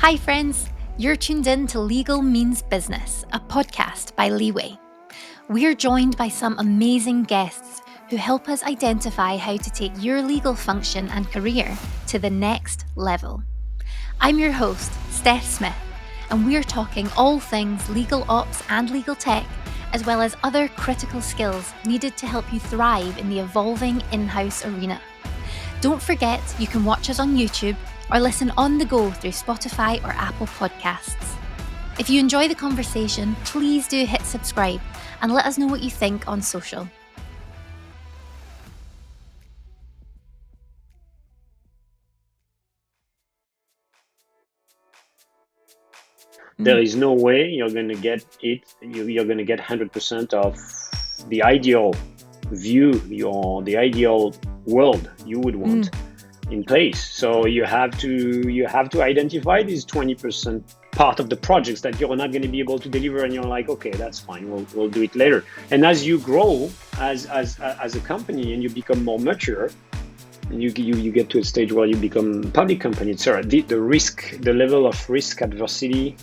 Hi friends, you're tuned in to Legal Means Business, a podcast by Leeway. We're joined by some amazing guests who help us identify how to take your legal function and career to the next level. I'm your host, Steph Smith, and we're talking all things legal ops and legal tech, as well as other critical skills needed to help you thrive in the evolving in-house arena. Don't forget, you can watch us on YouTube or listen on the go through Spotify or Apple Podcasts. If you enjoy the conversation, please do hit subscribe and let us know what you think on social. There is no way you're going to get it. You're going to get 100% of the ideal view, the ideal world you would want in place. So you have to identify these 20% part of the projects that you're not going to be able to deliver, and you're like, okay, that's fine. We'll do it later. And as you grow as a company and you become more mature, and you get to a stage where you become a public company, etc. The level of risk adversity,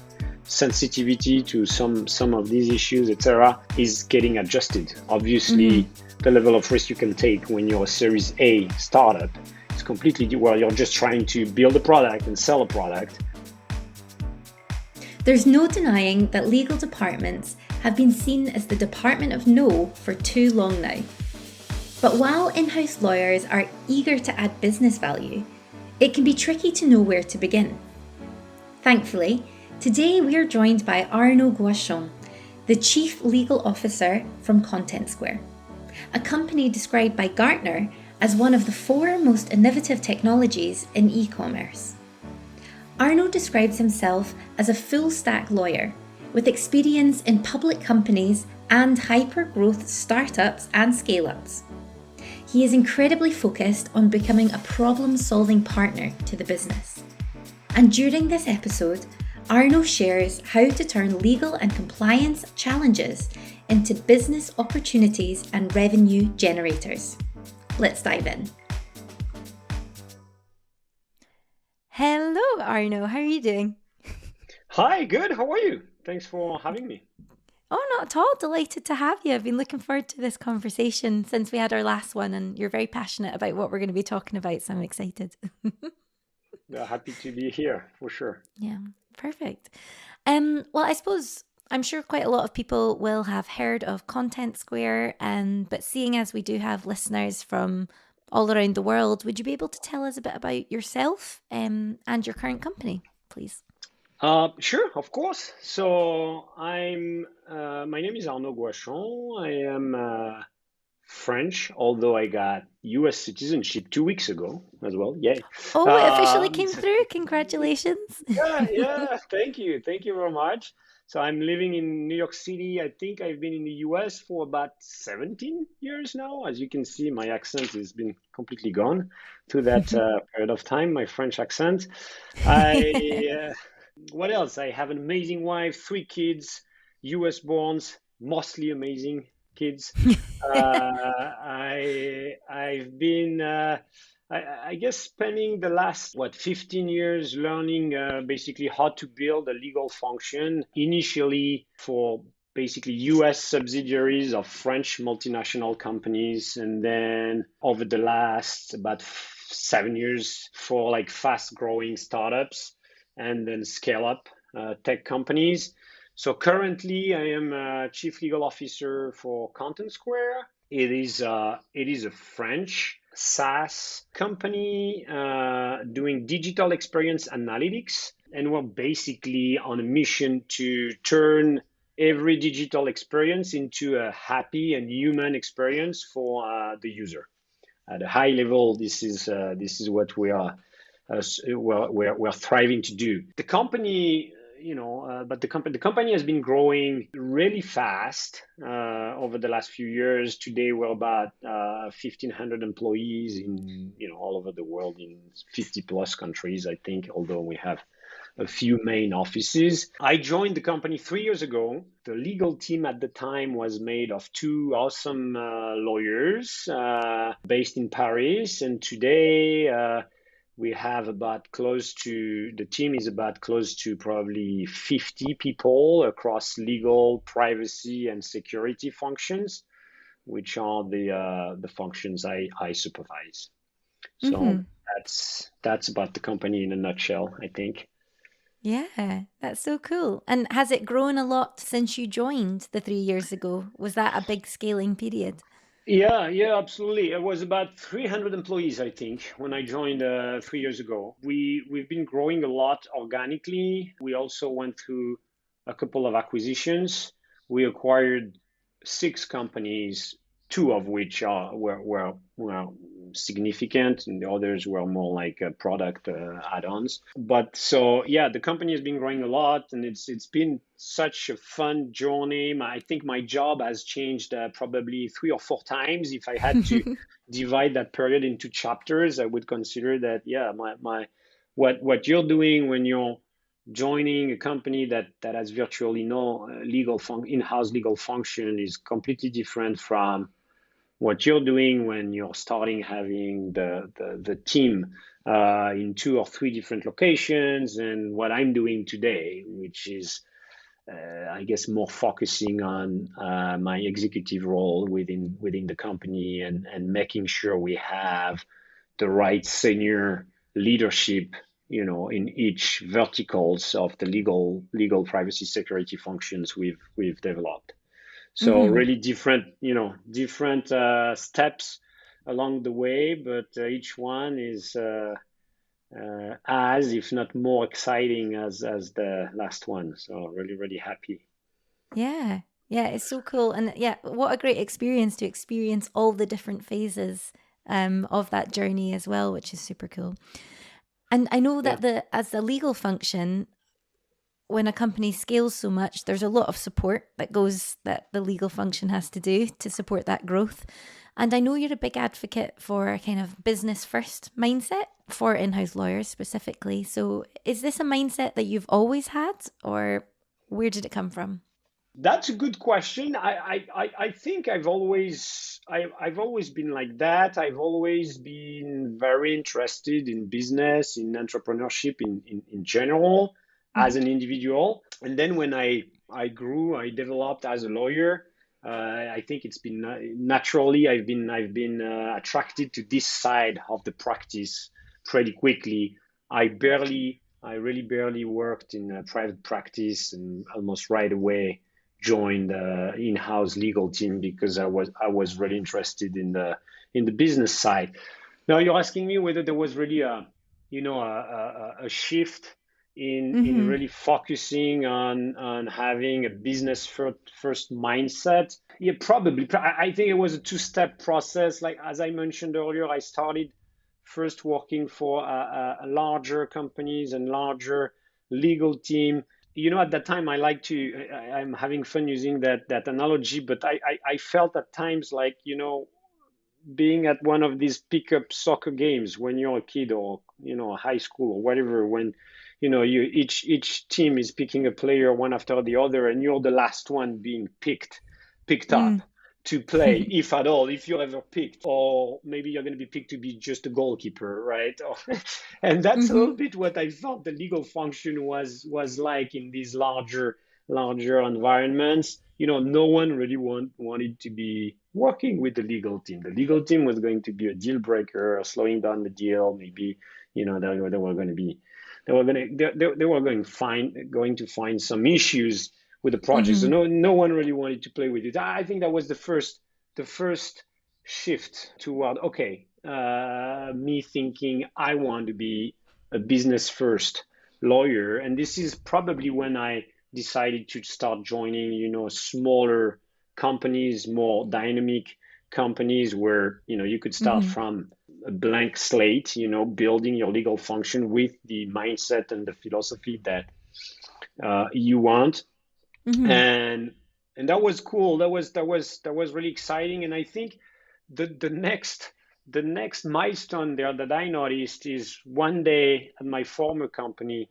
sensitivity to some of these issues, etc., is getting adjusted. Obviously, the level of risk you can take when you're a Series A startup is completely where you're just trying to build a product and sell a product. There's no denying that legal departments have been seen as the department of no for too long now. But while in-house lawyers are eager to add business value, it can be tricky to know where to begin. Thankfully, today we are joined by Arnaud Gouachon, the Chief Legal Officer from Contentsquare, a company described by Gartner as one of the 4 most innovative technologies in e-commerce. Arnaud describes himself as a full-stack lawyer with experience in public companies and hyper-growth startups and scale-ups. He is incredibly focused on becoming a problem-solving partner to the business. And during this episode, Arnaud shares how to turn legal and compliance challenges into business opportunities and revenue generators. Let's dive in. Hello, Arnaud. How are you doing? Hi, good. How are you? Thanks for having me. Oh, not at all. Delighted to have you. I've been looking forward to this conversation since we had our last one, and you're very passionate about what we're going to be talking about, so I'm excited. Happy to be here, for sure. Yeah, perfect. Well, I suppose I'm sure quite a lot of people will have heard of Contentsquare, but seeing as we do have listeners from all around the world, would you be able to tell us a bit about yourself and your current company, please? Sure, of course. So my name is Arnaud Gouachon. I am French, although I got US citizenship 2 weeks ago as well. Yay. Oh, it officially came through. Congratulations. Yeah. Thank you. Thank you very much. So I'm living in New York City. I think I've been in the US for about 17 years now. As you can see, my accent has been completely gone through that period of time, my French accent. What else? I have an amazing wife, 3 kids, US borns, mostly amazing kids. I've been, I guess, spending the last 15 years learning basically how to build a legal function. Initially for basically US subsidiaries of French multinational companies, and then over the last about 7 years for like fast-growing startups, and then scale up tech companies. So currently, I am Chief Legal Officer for Contentsquare. It is a French SaaS company doing digital experience analytics, and we're basically on a mission to turn every digital experience into a happy and human experience for the user. At a high level, this is what we are. We're thriving to do. The company, but the company has been growing really fast over the last few years. Today, we're about 1,500 employees in all over the world in 50 plus countries, I think. Although we have a few main offices. I joined the company 3 years ago. The legal team at the time was made of 2 awesome lawyers based in Paris, and today. We have the team is about close to probably 50 people across legal, privacy, and security functions, which are the functions I supervise. So Mm-hmm. that's about the company in a nutshell, I think. Yeah, that's so cool. And has it grown a lot since you joined the 3 years ago? Was that a big scaling period? Yeah, absolutely. It was about 300 employees, I think, when I joined 3 years ago. We've been growing a lot organically. We also went through a couple of acquisitions. We acquired six companies, two of which were significant, and the others were more like product add-ons. But so yeah, the company has been growing a lot, and it's been such a fun journey. I think my job has changed probably 3 or 4 times. If I had to divide that period into chapters, I would consider that yeah, my what you're doing when you're joining a company that has virtually no in-house legal function is completely different from what you're doing when you're starting having the team in 2 or 3 different locations, and what I'm doing today, which is I guess more focusing on my executive role within the company, and making sure we have the right senior leadership, in each verticals of the legal privacy security functions we've developed. So Mm-hmm. really different steps along the way, but each one is as, if not more exciting as the last one. So really happy. Yeah. Yeah, it's so cool. And yeah, what a great experience to experience all the different phases of that journey as well, which is super cool. And I know Yeah. that as a legal function, when a company scales so much, there's a lot of support that the legal function has to do to support that growth. And I know you're a big advocate for a kind of business first mindset for in-house lawyers specifically. So is this a mindset that you've always had, or where did it come from? That's a good question. I think I've always been like that. I've always been very interested in business, in entrepreneurship in general as Mm-hmm. an individual. And then when I grew, I developed as a lawyer. I think it's been naturally I've been attracted to this side of the practice pretty quickly. I really barely worked in a private practice, and almost right away joined the in-house legal team because I was really interested in the business side. Now you're asking me whether there was really a shift in Mm-hmm. really focusing on having a business first mindset. Yeah, probably. I think it was a two-step process. Like as I mentioned earlier, I started first working for larger companies and larger legal team. At that time, I'm having fun using that analogy, but I felt at times like, being at one of these pickup soccer games when you're a kid, or, high school or whatever, when, each team is picking a player one after the other, and you're the last one being picked up to play, if at all, if you're ever picked, or maybe you're going to be picked to be just a goalkeeper, right? And that's a Mm-hmm. little bit what I thought the legal function was like in these larger environments. No one really wanted to be working with the legal team. The legal team was going to be a deal breaker, slowing down the deal. Maybe, they were going to be, they were going to find some issues with the project. So Mm-hmm. no one really wanted to play with it. I think that was the first shift toward, okay, me thinking I want to be a business first lawyer. And this is probably when I decided to start joining, smaller companies, more dynamic companies where, you could start Mm-hmm. from a blank slate, building your legal function with the mindset and the philosophy that you want. Mm-hmm. And that was cool. That was really exciting. And I think the next milestone there that I noticed is one day at my former company,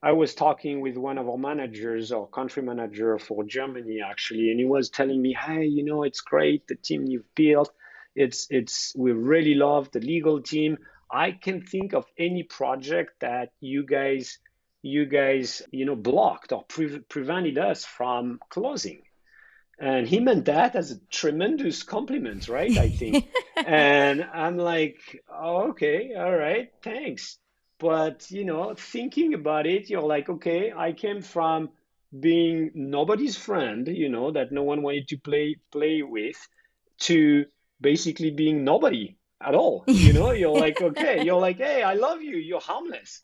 I was talking with one of our managers, our country manager for Germany, actually, and he was telling me, "Hey, it's great, the team you've built. We really love the legal team. I can think of any project that you guys blocked or prevented us from closing. And he meant that as a tremendous compliment, right? I think. And I'm like, oh, okay, all right, thanks. But, thinking about it, you're like, okay, I came from being nobody's friend, that no one wanted to play with, to basically being nobody at all. You're like, okay, you're like, hey, I love you. You're harmless.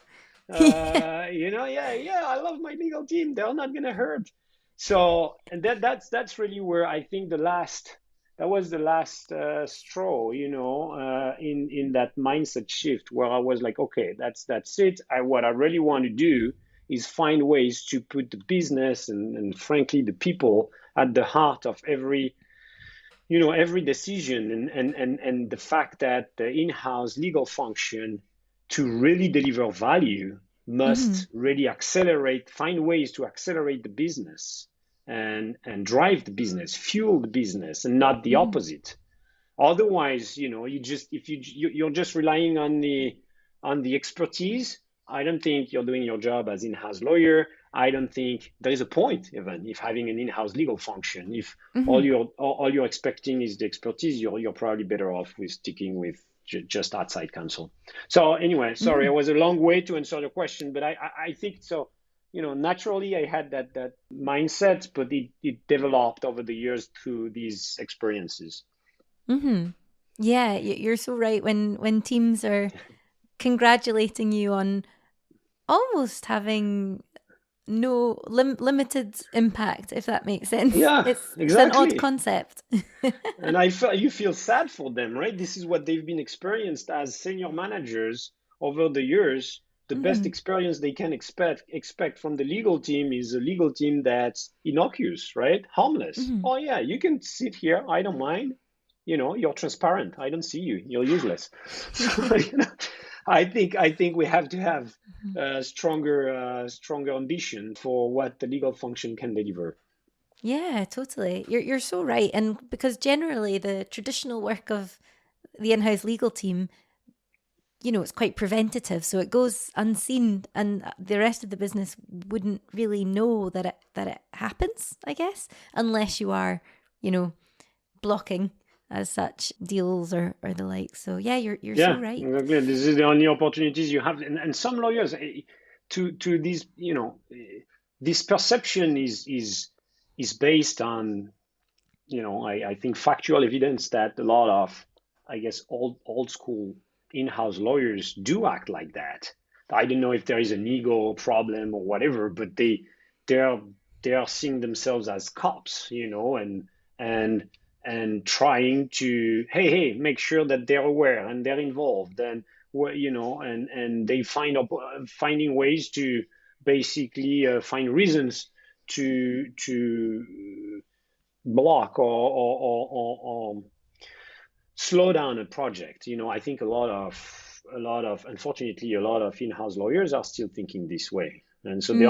Yeah, yeah, I love my legal team. They're not gonna hurt. So, and that's really where I think that was the last straw, in that mindset shift where I was like, okay, that's it. What I really want to do is find ways to put the business and frankly the people at the heart of every decision, and the fact that the in-house legal function, to really deliver value, Hmm. must really find ways to accelerate the business and drive the business, fuel the business, and not the Hmm. opposite. Otherwise, you just if you're just relying on the expertise, I don't think you're doing your job as in-house lawyer. I don't think there is a point even if having an in-house legal function. If Hmm. all you're expecting is the expertise, you're probably better off with sticking with just outside counsel. So anyway, sorry, Hmm. it was a long way to answer the question, but I think so. Naturally, I had that mindset, but it developed over the years through these experiences. Hmm. Yeah, you're so right. When teams are congratulating you on almost having no limited impact, if that makes sense. Yeah, It's an odd exactly. concept. And I feel you feel sad for them, right? This is what they've been experienced as senior managers over the years. The best Hmm. experience they can expect from the legal team is a legal team that's innocuous, right? Harmless. Hmm. Oh yeah, you can sit here. I don't mind. You're transparent. I don't see you. You're useless. So, I think we have to have stronger ambition for what the legal function can deliver. Yeah, totally. You're so right. And because generally the traditional work of the in-house legal team, it's quite preventative, so it goes unseen, and the rest of the business wouldn't really know that it happens, I guess, unless you are, you know, blocking as such deals or the like. So yeah, you're so Yeah, right. exactly. This is the only opportunities you have, and some lawyers, to these, this perception is based on, I think factual evidence that a lot of, I guess, old school in-house lawyers do act like that. I don't know if there is an ego problem or whatever, but they're they're seeing themselves as cops, and trying to, hey, make sure that they're aware and they're involved, and and they finding ways to basically find reasons to block or slow down a project. I think unfortunately, a lot of in-house lawyers are still thinking this way. And so Mm, the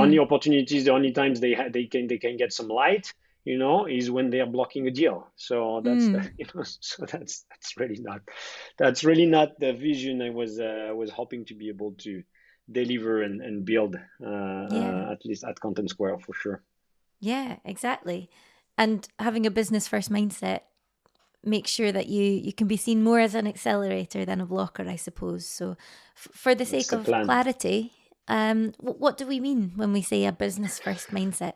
only times they can get some light, is when they are blocking a deal. So mm, so that's really not the vision I was hoping to be able to deliver and build, yeah, at least at Contentsquare for sure. yeah, exactly. And having a business first mindset makes sure that you can be seen more as an accelerator than a blocker, I suppose. So, for the That's sake the of plan. clarity, what do we mean when we say a business first mindset?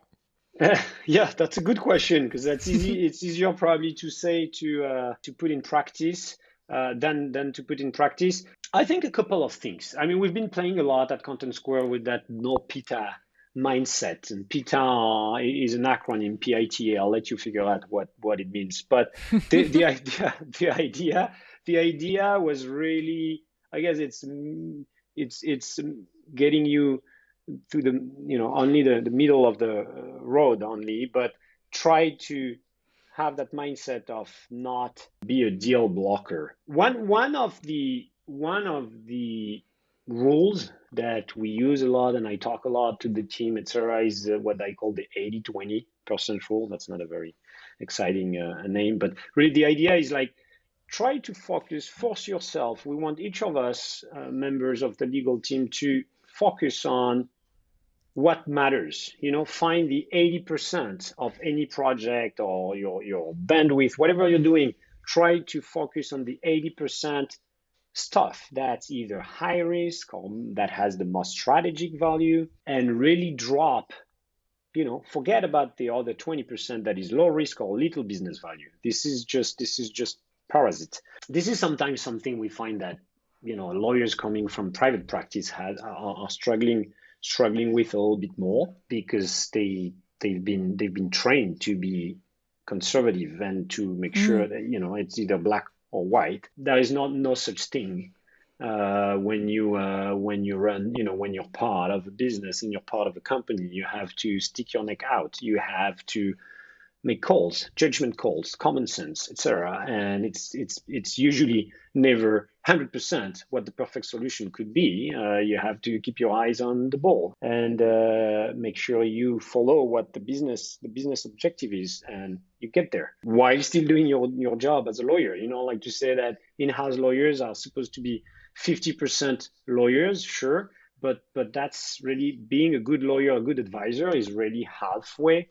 Yeah, that's a good question, because that's easy. It's easier probably to say to put in practice, than to put in practice. I think a couple of things. I mean, we've been playing a lot at Contentsquare with that no PITA mindset, and PITA is an acronym, PITA. I'll let you figure out what it means. But the idea the idea was really, I guess it's getting you to only the middle of the road only, but try to have that mindset of not be a deal blocker. One of the rules that we use a lot, and I talk a lot to the team, etc., is what I call the 80-20% rule. That's not a very exciting name, but really the idea is like, try to focus, force yourself. We want each of us, members of the legal team, to focus on what matters. Find the 80% of any project or your bandwidth, whatever you're doing. Try to focus on the 80% stuff that's either high risk or that has the most strategic value, and really drop, forget about the other 20% that is low risk or little business value. This is just parasite. This is sometimes something we find that lawyers coming from private practice are struggling with a little bit more, because they've been trained to be conservative and to make sure that it's either black or white. There is no such thing when you run, when you're part of a business and you're part of a company. You have to stick your neck out. You have to make calls, judgment calls, common sense, etc. And it's usually never 100% what the perfect solution could be. You have to keep your eyes on the ball and make sure you follow what the business objective is, and you get there while still doing your job as a lawyer. Like to say that in-house lawyers are supposed to be 50% lawyers, sure, but that's really being a good lawyer, a good advisor is really halfway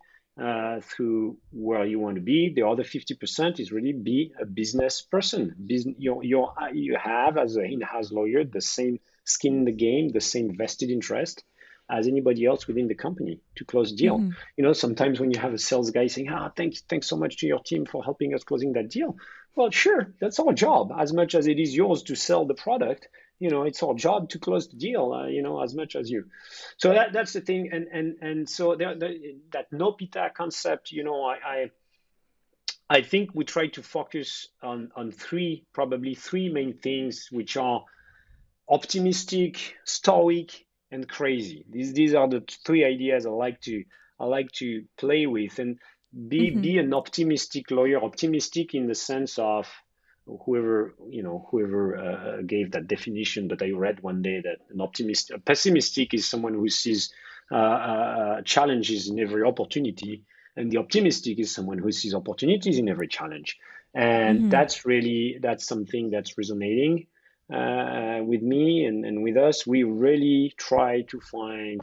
through where you want to be. The other 50% is really be a business person. You have, as an in-house lawyer, the same skin in the game, the same vested interest as anybody else within the company to close a deal. Sometimes when you have a sales guy saying, thanks so much to your team for helping us closing that deal. Well, sure, that's our job. As much as it is yours to sell the product, it's our job to close the deal, as much as you. So that's the thing. And so that no PITA concept, I think we try to focus on probably three main things, which are optimistic, stoic, and crazy. These are the three ideas I like to play with, and be an optimistic lawyer. Optimistic in the sense of whoever gave that definition that I read one day, that pessimistic is someone who sees challenges in every opportunity, and the optimistic is someone who sees opportunities in every challenge. And that's something that's resonating with me and with us. We really try to find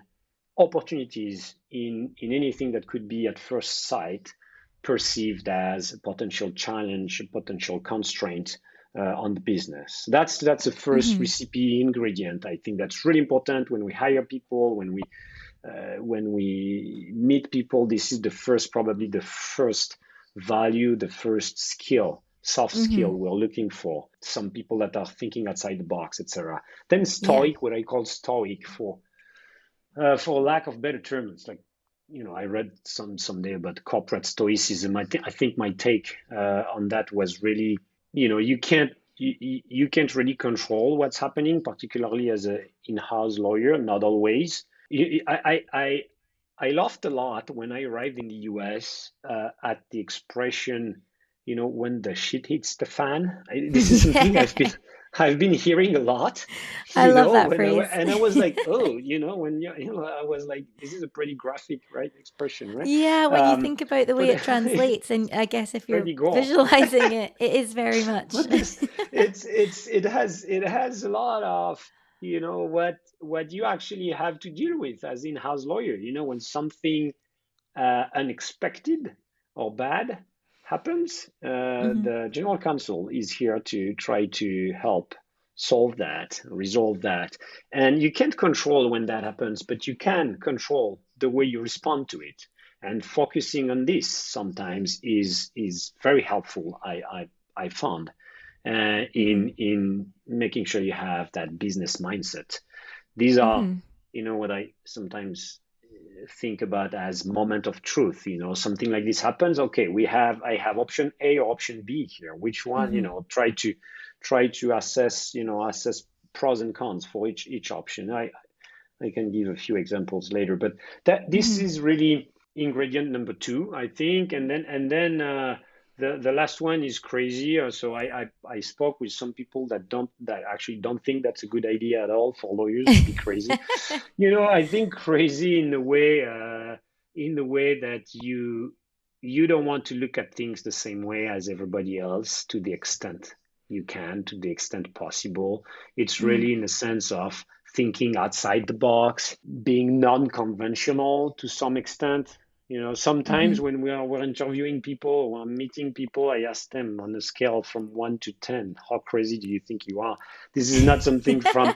opportunities in anything that could be at first sight perceived as a potential challenge, a potential constraint on the business. That's the first recipe ingredient. I think that's really important when we hire people, when we meet people. This is probably the first value, the first skill, soft skill we're looking for. Some people that are thinking outside the box, etc. Then stoic, what I call stoic, for lack of better terms, like, I read someday about corporate stoicism. I think my take on that was really, you can't really control what's happening, particularly as an in-house lawyer. Not always. I laughed a lot when I arrived in the US at the expression, when the shit hits the fan. This is something I've been hearing a lot. I love that phrase. And I was like, oh, I was like, this is a pretty graphic, right, expression, right? Yeah, when you think about the way it translates, and I guess if you're visualizing it, it is very much. But it has a lot of, what you actually have to deal with as in-house lawyer. When something unexpected or bad happens, the general counsel is here to try to help solve that, resolve that. And you can't control when that happens, but you can control the way you respond to it. And focusing on this sometimes is very helpful, I found, in making sure you have that business mindset. These are, what I sometimes think about as moment of truth. Something like this happens. Okay, I have option A or option B here. Which one? Try to assess pros and cons for each option. I can give a few examples later, but this is really ingredient number 2, I think. And then the last one is crazy. So I spoke with some people that actually don't think that's a good idea at all for lawyers to be crazy. I think crazy in the way that you don't want to look at things the same way as everybody else, to the extent you can to the extent possible. It's Mm. really in the sense of thinking outside the box, being non-conventional to some extent. Mm-hmm. Sometimes when we're interviewing people or we're meeting people, I ask them on a scale from 1 to 10, how crazy do you think you are? This is not something from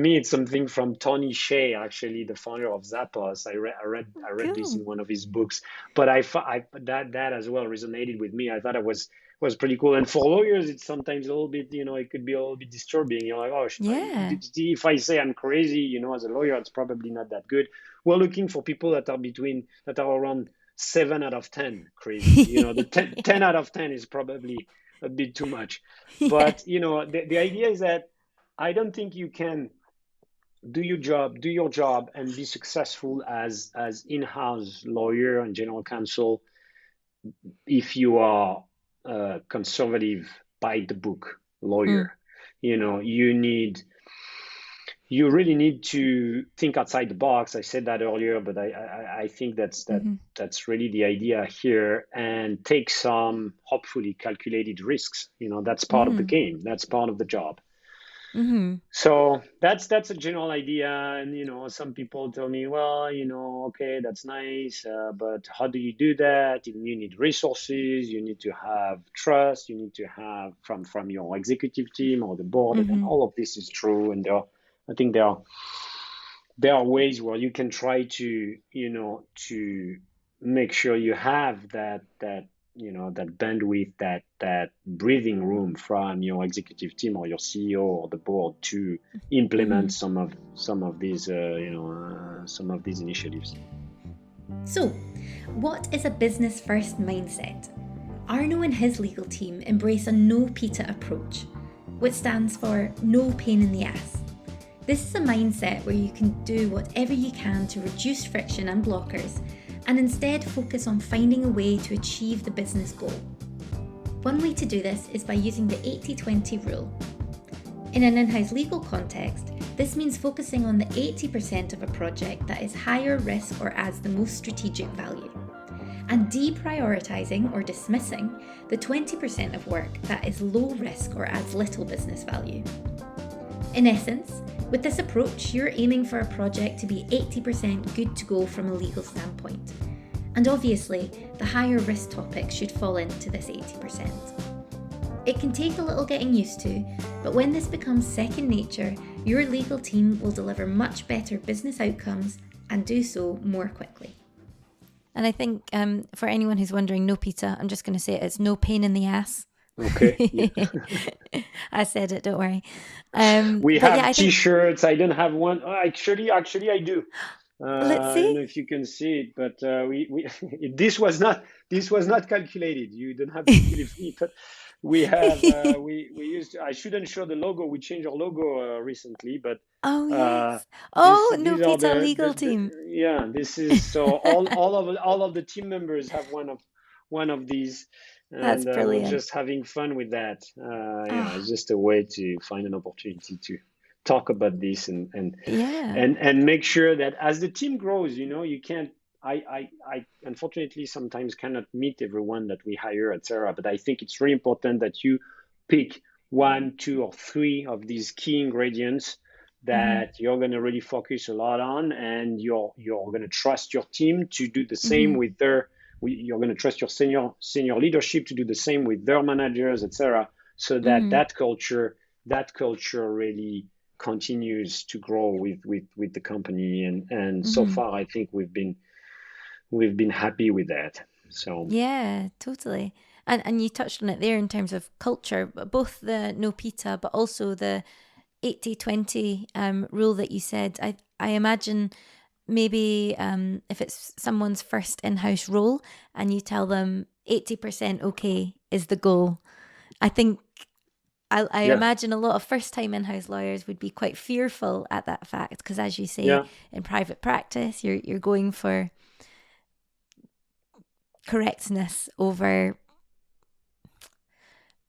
me. It's something from Tony Hsieh, actually, the founder of Zappos. I read this Cool. in one of his books, but that as well resonated with me. I thought it was pretty cool. And for lawyers, it's sometimes a little bit, it could be a little bit disturbing. You're like, oh, Yeah. if I say I'm crazy, as a lawyer, it's probably not that good. We're looking for people that are around 7 out of 10 crazy. The 10 out of 10 is probably a bit too much. Yeah. But, the idea is that I don't think you can do your job and be successful as in-house lawyer and general counsel if you are a conservative, by the book Mm. lawyer. You really need to think outside the box. I said that earlier, but I think Mm-hmm. that's really the idea here, and take some hopefully calculated risks. That's part of the Mm-hmm. game. That's part of the job. Mm-hmm. So that's a general idea, and some people tell me, well, okay, that's nice, but how do you do that? You need resources, you need to have trust, you need to have from your executive team or the board, and Mm-hmm. all of this is true. And I think there are ways where you can try to make sure you have that bandwidth, that breathing room from your executive team or your CEO or the board to Mm-hmm. implement some of these initiatives. So, what is a business first mindset? Arnaud and his legal team embrace a no PITA approach, which stands for no pain in the ass. This is a mindset where you can do whatever you can to reduce friction and blockers and instead focus on finding a way to achieve the business goal. One way to do this is by using the 80-20 rule. In an in-house legal context, this means focusing on the 80% of a project that is higher risk or adds the most strategic value, and deprioritising or dismissing the 20% of work that is low risk or adds little business value. In essence, with this approach, you're aiming for a project to be 80% good to go from a legal standpoint. And obviously, the higher risk topics should fall into this 80%. It can take a little getting used to, but when this becomes second nature, your legal team will deliver much better business outcomes and do so more quickly. And I think for anyone who's wondering, no PITA, I'm just going to say it's no pain in the ass. Okay. Yeah. I said it, don't worry. We But yeah, have I think, T-shirts. I don't have one. Oh, actually, I do. let's I don't know see. if you can see it, but we this was not calculated. You don't have to believe me, but we have we used. I shouldn't show the logo. We changed our logo recently, but Oh, uh, yes. Oh, no these are PITA legal team. yeah. This is so all of the team members have one of these, That's and we're brilliant. just having fun with that. It's Ah, just a way to find an opportunity to talk about this and yeah. and and make sure that as the team grows, you can't. I unfortunately sometimes cannot meet everyone that we hire, etc. But I think it's really important that you pick one, two, or three of these key ingredients Mm-hmm. that you're going to really focus a lot on, and you're going to trust your team to do the same Mm-hmm. with you're going to trust your senior leadership to do the same with their managers, etc. So that Mm-hmm. that culture really continues to grow with the company, and so Mm-hmm. far I think we've been happy with that. So Yeah, totally. And you touched on it there in terms of culture, both the no PITA, but also the 80-20 rule that you said. I imagine maybe if it's someone's first in-house role and you tell them 80% okay is the goal, I think I yeah, imagine a lot of first-time in-house lawyers would be quite fearful at that fact because, as you say, yeah, in private practice, you're going for correctness over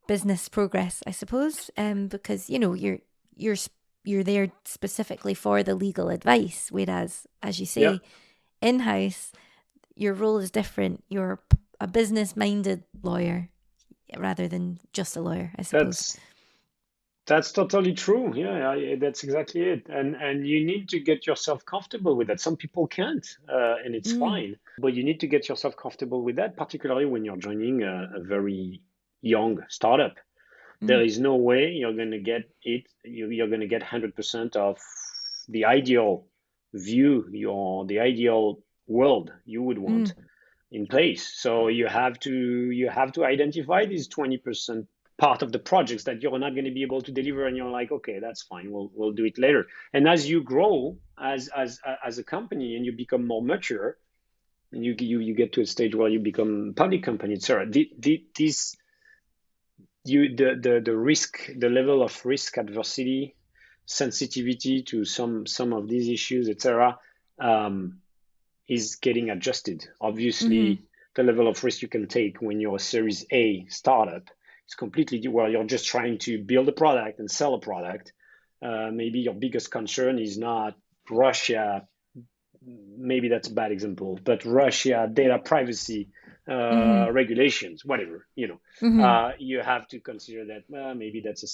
business progress, I suppose, because you're you're there specifically for the legal advice, whereas, as you yeah, say, in-house, your role is different. You're a business-minded lawyer. rather than just a lawyer, I suppose. That's totally true. Yeah, that's exactly it. And you need to get yourself comfortable with that. Some people can't, and it's fine. But you need to get yourself comfortable with that, particularly when you're joining a very young startup. There is no way you're going to get it. You're going to get 100% of the ideal view, the ideal world you would want in place. So you have to identify these 20% part of the projects that you're not going to be able to deliver, and you're like, okay, that's fine. We'll do it later. And as you grow as a company and you become more mature, and you get to a stage where you become a public company, etc. The risk, the level of risk adversity, sensitivity to some of these issues, etc., is getting adjusted. Obviously, the level of risk you can take when you're a Series A startup is completely where you're just trying to build a product and sell a product. Maybe your biggest concern is not Russia. Maybe that's a bad example, but Russia data privacy regulations, whatever, you have to consider that maybe that's a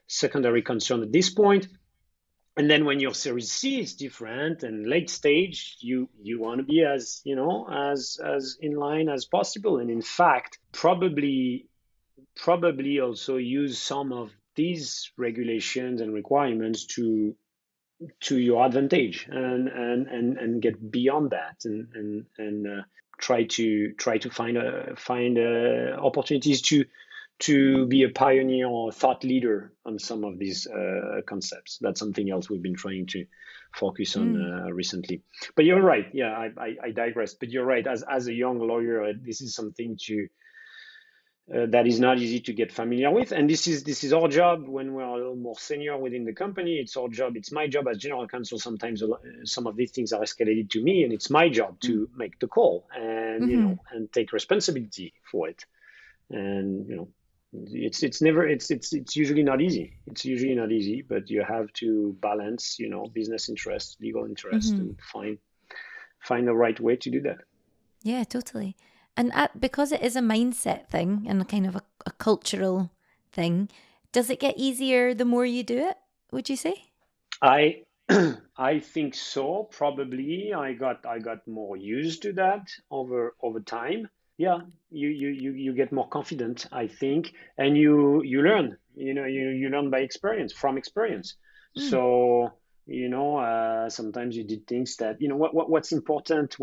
secondary concern at this point. And then when your Series C is different and late stage, you want to be as as in line as possible. And in fact, probably also use some of these regulations and requirements to your advantage, and get beyond that, and try to find opportunities to be a pioneer or thought leader on some of these concepts. That's something else we've been trying to focus on recently. But you're right. Yeah, I digress. But you're right. As a young lawyer, this is something that is not easy to get familiar with. And this is our job when we're a little more senior within the company. It's our job. It's my job as general counsel. Sometimes some of these things are escalated to me, and it's my job to make the call and and take responsibility for it. And it's usually not easy. It's usually not easy, but you have to balance business interests, legal interests, and find the right way to do that. Yeah, totally. And because it is a mindset thing and a kind of a cultural thing, does it get easier the more you do it, would you say? I think so. Probably I got more used to that over time. Yeah, you get more confident, I think, and you learn. You learn by experience, from experience. So sometimes you did things that what's important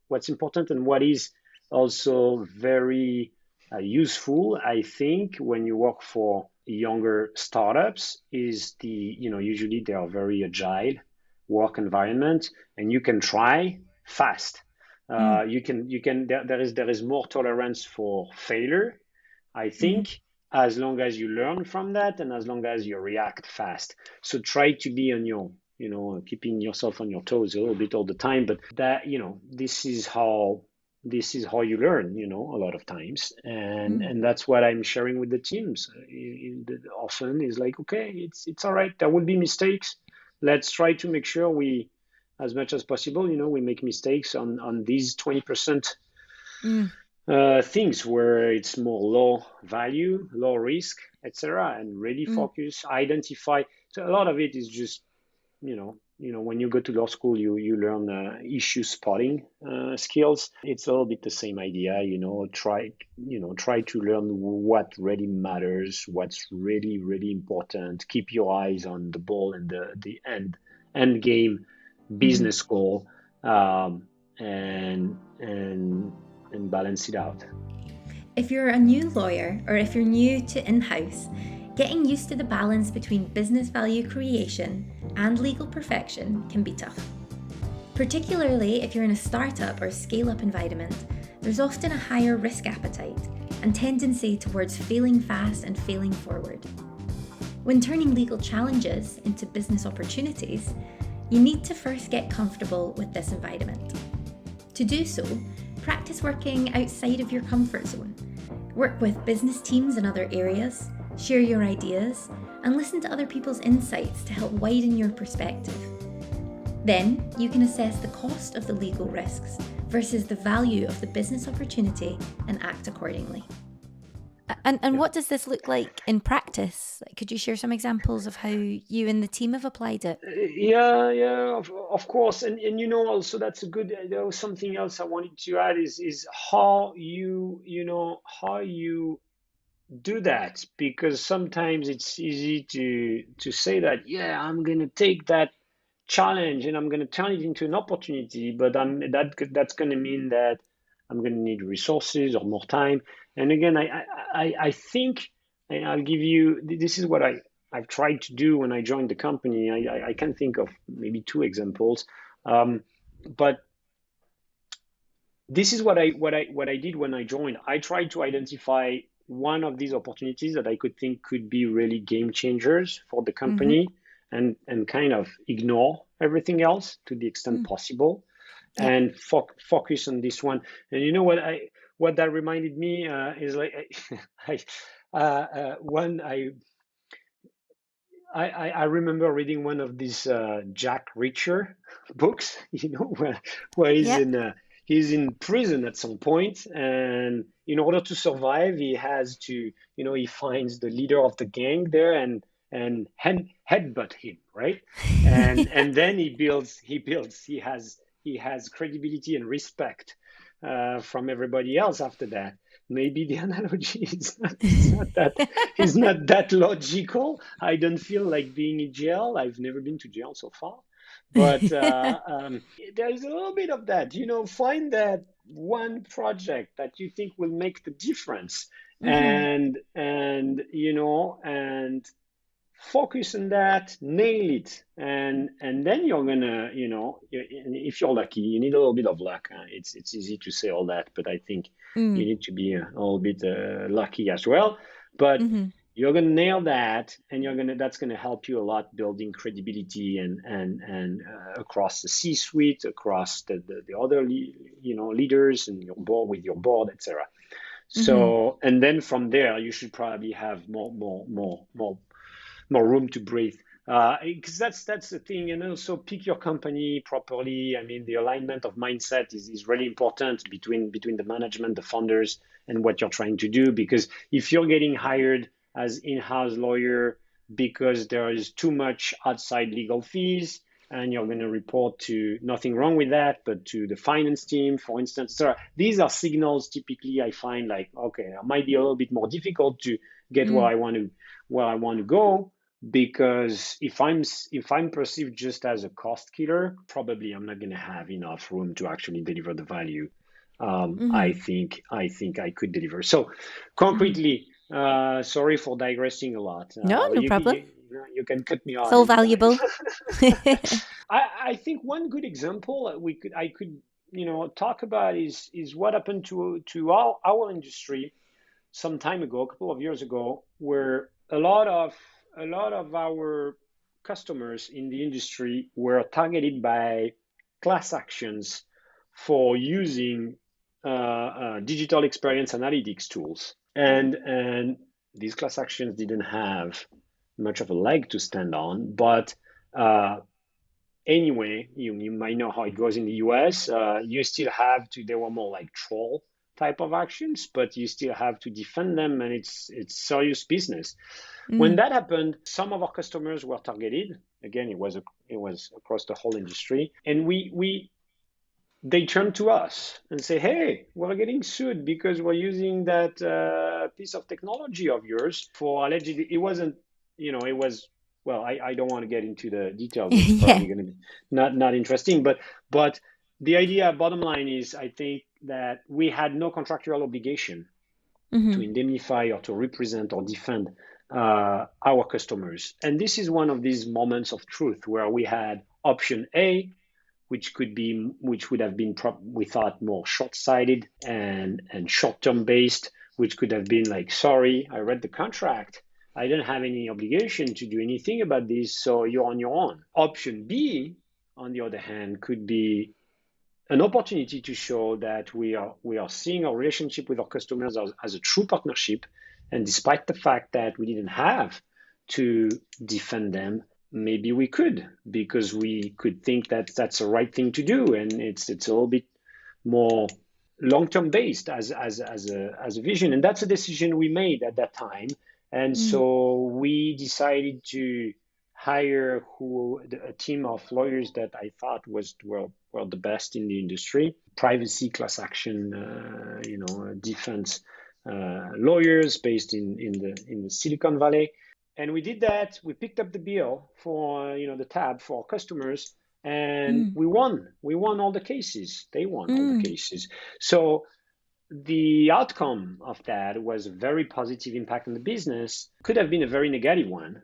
what's important, and what is also very useful, I think, when you work for younger startups is usually they are very agile work environment, and you can try fast. You can there is more tolerance for failure, I think, as long as you learn from that and as long as you react fast. So try to be on your keeping yourself on your toes a little bit all the time, but that this is how you learn, a lot of times. And that's what I'm sharing with the teams. Often is like, okay, it's all right. There will be mistakes. Let's try to make sure we, as much as possible, we make mistakes on these 20% things where it's more low value, low risk, etc. And really focus, identify. So a lot of it is just, when you go to law school, you learn issue spotting skills. It's a little bit the same idea, try to learn what really matters, what's really, really important. Keep your eyes on the ball and the end game business goal, and balance it out. If you're a new lawyer or if you're new to in-house, getting used to the balance between business value creation and legal perfection can be tough. Particularly if you're in a startup or scale-up environment, there's often a higher risk appetite and tendency towards failing fast and failing forward. When turning legal challenges into business opportunities, you need to first get comfortable with this environment. To do so, practice working outside of your comfort zone. Work with business teams in other areas, share your ideas, and listen to other people's insights to help widen your perspective. Then, you can assess the cost of the legal risks versus the value of the business opportunity and act accordingly. And what does this look like in practice? Could you share some examples of how you and the team have applied it? Yeah, of course. And also that's a good, there was something else I wanted to add is how how you do that, because sometimes it's easy to say that, yeah, I'm going to take that challenge and I'm going to turn it into an opportunity, but that's going to mean that I'm going to need resources or more time. And again, I think, and I'll give you, this is what I've tried to do when I joined the company. I can think of maybe two examples, but this is what I did when I joined. I tried to identify one of these opportunities that I could think could be really game changers for the company, and kind of ignore everything else to the extent possible, and focus on this one. And you know what that reminded me is like I remember reading one of these Jack Reacher books, where he's in prison at some point, and in order to survive, he has to, he finds the leader of the gang there and headbutt him, right? And then he has credibility and respect from everybody else after that. Maybe the analogy is not that logical. I don't feel like being in jail. I've never been to jail so far, but there's a little bit of that. Find that one project that you think will make the difference, and focus on that, nail it, and then you're gonna, if you're lucky, you need a little bit of luck. It's easy to say all that, but I think you need to be a little bit lucky as well. But you're gonna nail that, and that's gonna help you a lot building credibility and across the C-suite, across the other leaders and your board, with your board, etc. So, and then from there, you should probably have more room to breathe, because that's the thing. And also pick your company properly. I mean, the alignment of mindset is really important between the management, the founders, and what you're trying to do. Because if you're getting hired as in-house lawyer because there is too much outside legal fees, and you're going to report to, nothing wrong with that, but to the finance team, for instance, these are signals typically I find like, okay, it might be a little bit more difficult to get where I want to go. Because if I'm perceived just as a cost killer, probably I'm not going to have enough room to actually deliver the value I think I could deliver. So concretely, sorry for digressing a lot. No problem. You can cut me off. It's all valuable. I think one good example I could talk about is what happened to our industry some time ago, a couple of years ago, where a lot of our customers in the industry were targeted by class actions for using digital experience analytics tools, and these class actions didn't have much of a leg to stand on. But anyway, you might know how it goes in the US. You still have to. They were more like troll type of actions, but you still have to defend them, and it's serious business. When that happened, some of our customers were targeted. Again, it was across the whole industry, and they turned to us and say, "Hey, we're getting sued because we're using that piece of technology of yours for allegedly." It wasn't, it was. Well, I don't want to get into the details. It's probably going to be not interesting, but the idea, bottom line, is I think that we had no contractual obligation to indemnify or to represent or defend our customers. And this is one of these moments of truth where we had option A, which would have been, we thought, more short-sighted and short-term based, which could have been like, sorry, I read the contract. I don't have any obligation to do anything about this, so you're on your own. Option B, on the other hand, could be an opportunity to show that we are seeing our relationship with our customers as a true partnership. And despite the fact that we didn't have to defend them, maybe we could, because we could think that that's the right thing to do. And it's a little bit more long-term based as a vision. And that's a decision we made at that time. And so we decided to hire a team of lawyers that I thought were the best in the industry, privacy, class action, defense lawyers based in the Silicon Valley. And we did that. We picked up the bill for the tab for our customers, and we won. We won all the cases. They won all the cases. So the outcome of that was a very positive impact on the business. Could have been a very negative one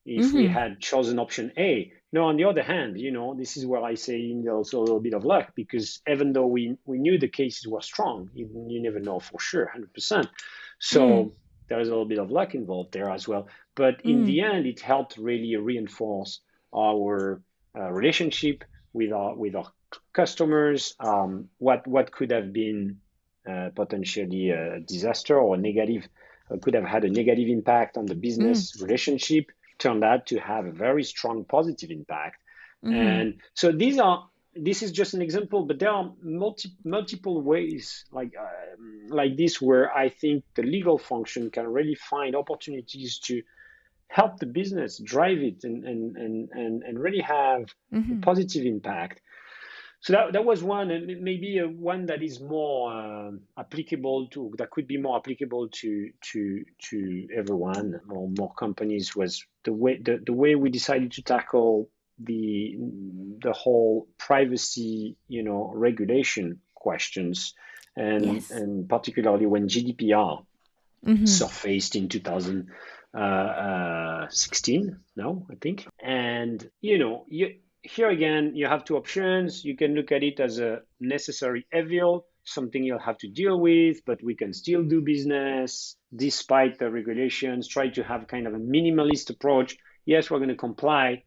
if we had chosen option A. No, on the other hand, this is where I say also a little bit of luck, because even though we knew the cases were strong, you never know for sure, 100%. So there's a little bit of luck involved there as well. But in the end, it helped really reinforce our relationship with our customers. What could have been potentially a disaster or negative, could have had a negative impact on the business relationship, turned out to have a very strong positive impact. And so this is just an example, but there are multiple ways like this where I think the legal function can really find opportunities to help the business drive it and really have a positive impact. So that was one, and maybe one that is more applicable that could be more applicable to everyone or more companies, was the way we decided to tackle the whole privacy, regulation questions, and particularly when GDPR surfaced in 2016 now, I think. And here again, you have two options. You can look at it as a necessary evil, something you'll have to deal with, but we can still do business despite the regulations. Try to have kind of a minimalist approach. Yes, we're going to comply,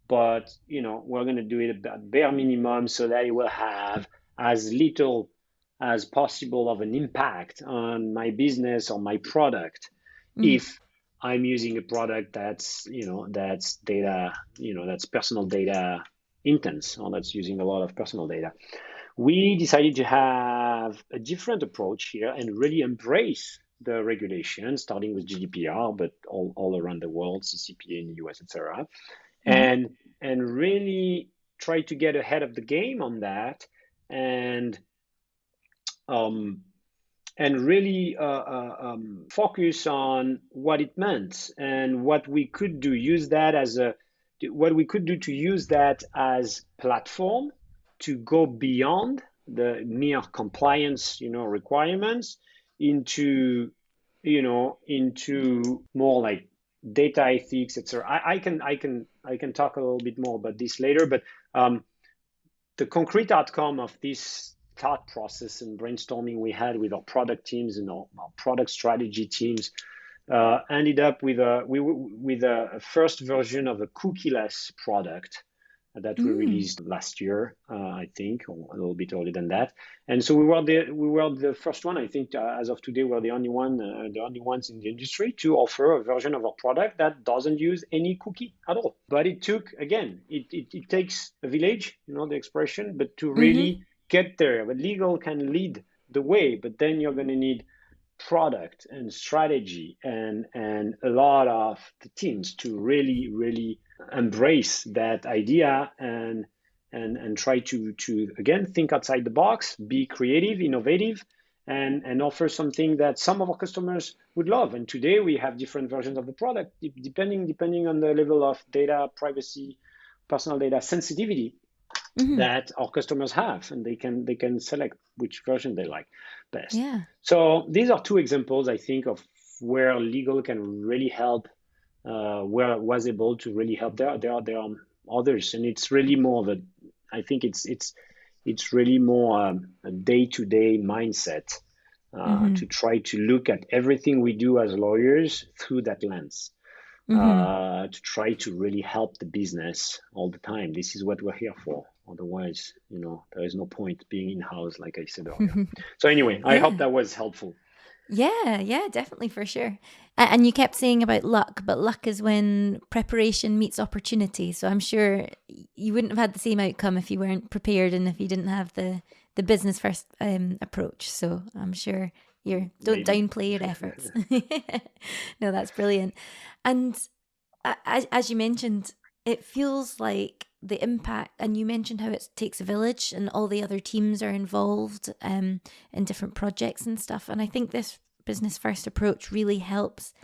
but we're going to do it at bare minimum so that it will have as little as possible of an impact on my business or my product. If I'm using a product that's data, that's personal data intense, or that's using a lot of personal data. We decided to have a different approach here and really embrace the regulation, starting with GDPR, but all around the world, CCPA in the US, etc. And really try to get ahead of the game on that, and really focus on what it meant and what we could do. What we could do to use that as platform to go beyond the mere compliance, requirements into more like data ethics, etc. I can talk a little bit more about this later, but the concrete outcome of this thought process and brainstorming we had with our product teams and our product strategy teams ended up with a first version of a cookieless product that we released last year, I think, or a little bit earlier than that. And so we were the first one. I think as of today, we're the only ones in the industry to offer a version of our product that doesn't use any cookie at all. But it took, again, it takes a village, the expression, but to really get there. But legal can lead the way, but then you're going to need product and strategy and a lot of the teams to really embrace that idea and try to again think outside the box, be creative, innovative, and offer something that some of our customers would love. And today we have different versions of the product depending on the level of data privacy, personal data sensitivity that our customers have, and they can select which version they like best. So these are two examples, I think, of where legal can really help, where it was able to really help. There are others, and it's really more of it's really more a day-to-day mindset to try to look at everything we do as lawyers through that lens. To try to really help the business all the time. This is what we're here for. Otherwise, there is no point being in-house, like I said earlier. So anyway, I hope that was helpful. Yeah, definitely, for sure. And you kept saying about luck, but luck is when preparation meets opportunity. So I'm sure you wouldn't have had the same outcome if you weren't prepared and if you didn't have the business first approach. So I'm sure don't Maybe. downplay your efforts. No, that's brilliant. And as you mentioned, it feels like the impact, and you mentioned how it takes a village and all the other teams are involved in different projects and stuff. And I think this business first approach really helps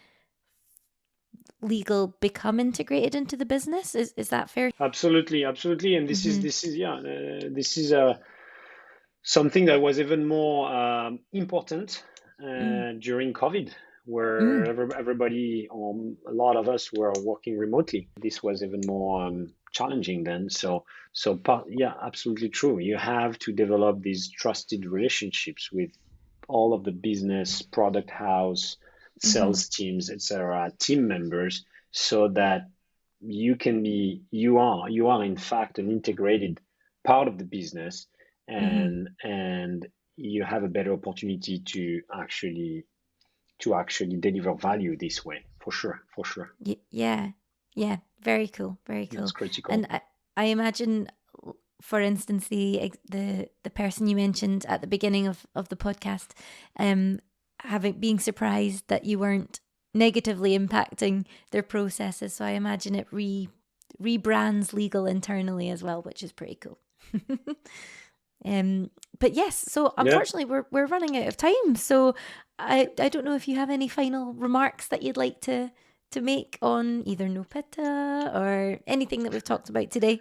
legal become integrated into the business. Is that fair? Absolutely, absolutely. And this is something that was even more important during COVID, where everybody, a lot of us were working remotely. This was even more challenging then. Yeah, absolutely true. You have to develop these trusted relationships with all of the business, product house, sales teams, etc., team members, so that you are in fact an integrated part of the business, and you have a better opportunity to actually deliver value this way, for sure. Yeah, very cool. That's critical. And I imagine, for instance, the person you mentioned at the beginning of the podcast, being surprised that you weren't negatively impacting their processes. So I imagine it rebrands legal internally as well, which is pretty cool. But yes, so unfortunately we're running out of time. So I don't know if you have any final remarks that you'd like to make on either no PITA or anything that we've talked about today.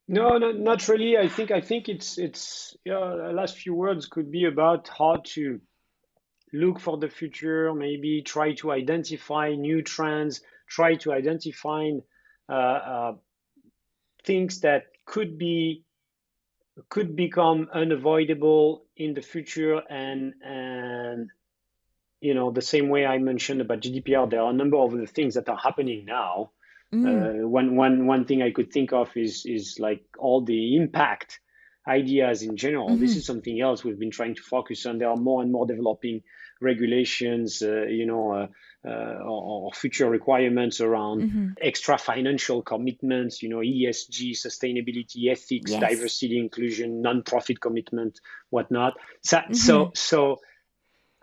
No, not really. I think it's the last few words could be about how to look for the future, maybe try to identify new trends, try to identify things that could become unavoidable in the future, and the same way I mentioned about GDPR, there are a number of the things that are happening now. One thing I could think of is like all the impact ideas in general. This is something else we've been trying to focus on. There are more and more developing regulations, or future requirements around extra financial commitments, ESG, sustainability, ethics, diversity, inclusion, non-profit commitment, whatnot. So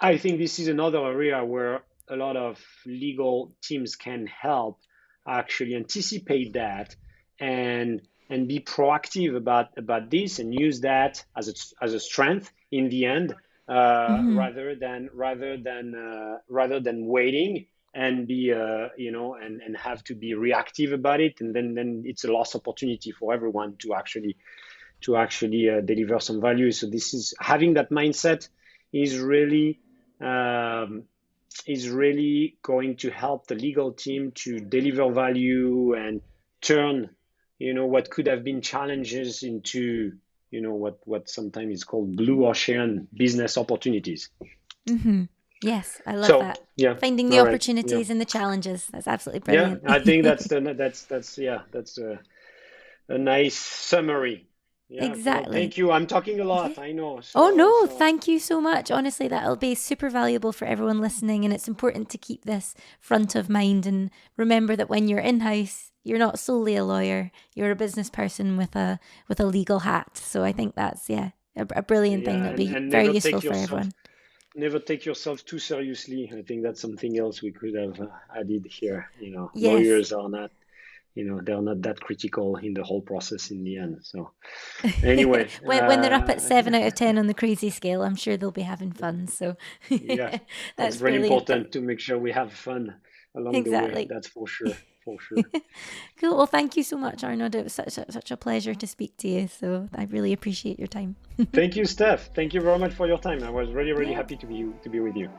I think this is another area where a lot of legal teams can help actually anticipate that and be proactive about this, and use that as a strength in the end, rather than waiting and be and have to be reactive about it, and then it's a lost opportunity for everyone to actually deliver some value. So this is having that mindset is really going to help the legal team to deliver value and turn what could have been challenges into what sometimes is called blue ocean business opportunities. Yes, I love that. Yeah, finding the opportunities and the challenges. That's absolutely brilliant. Yeah, I think that's a nice summary. Yeah, exactly. Thank you. I'm talking a lot, I know. Thank you so much. Honestly, that'll be super valuable for everyone listening, and it's important to keep this front of mind and remember that when you're in-house, you're not solely a lawyer, you're a business person with a legal hat. So I think that's a brilliant thing that'll be very useful for everyone. Never take yourself too seriously. I think that's something else we could have added here. Yes. Lawyers are not they're not that critical in the whole process in the end. So anyway, when they're up at 7 out of 10 on the crazy scale, I'm sure they'll be having fun. So yeah, that's very important to make sure we have fun along the way. That's for sure. Cool. Well, thank you so much, Arnaud. It was such a pleasure to speak to you. So I really appreciate your time. Thank you, Steph. Thank you very much for your time. I was really happy to be with you.